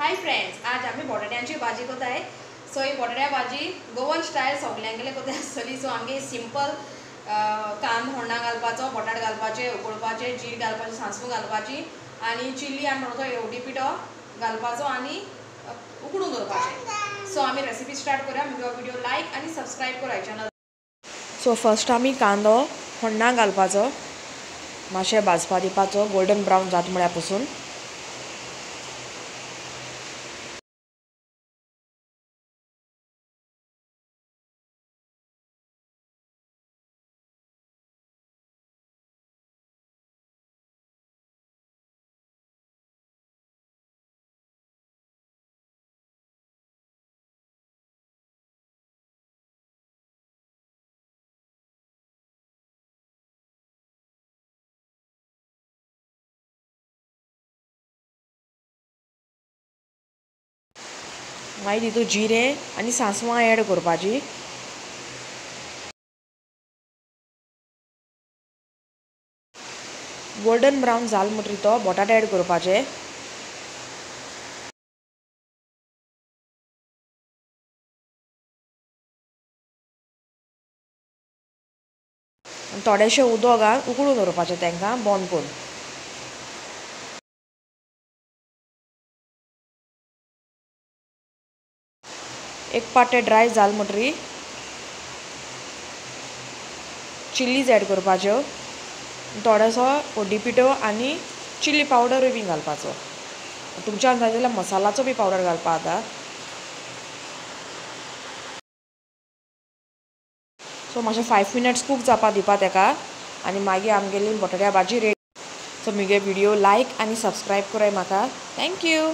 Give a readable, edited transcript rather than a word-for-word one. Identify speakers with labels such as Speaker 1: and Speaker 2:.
Speaker 1: Hi friends, आज आम्ही बटाट्यांची भाजी करताय। सो ही बटाट्या भाजी गोवन स्टायल सगळ्यांगेले करता आसतली। सो आमगे सिंपल कांद होण्णां घालपाचो, बटाट घालपाचे, उकडपाचे, जीर घालपाची, सांसव घालपाची आणि चिली आमी म्हणतो एवढी पिठो घालपाचो आणि उकडून दवरपाचे। सो आमी रेसिपी स्टार्ट करूया। म्हजो व्हिडिओ लाईक आणि सबस्क्राईब करा चॅनल। सो फर्स्ट आमी कांदो होण्णां घालपाचो, मातशें भाजपा दिवपाचो गोल्डन ब्रावन जाता म्हळ्यार पासून। मागीर तितून जिरें आनी सांसवां ऍड करपाची। गोल्डन ब्रावन जाल म्हणटरी तो बटाटे ऍड करपाचे। थोडेशें उदक घालून उकडून दवरपाचें तांकां बंद करून। एक पाटे ड्राय जाल म्हणटरी चिलीज ऍड करपाच्यो, थोडोसो हळदी पिठो आनी चिली पावडरूय बी घालपाचो। तुमच्यान जाय जाल्यार मसालाचो बी पावडर घालपा जाता। सो मातशें 5 मिनट्स कूक जावपा दिवपा ताका आनी मागीर आमगेली बटाट्या भाजी रेडी। सो म्हगे व्हिडिओ लायक आनी सबस्क्रायब कराय म्हाका। थँक्यू।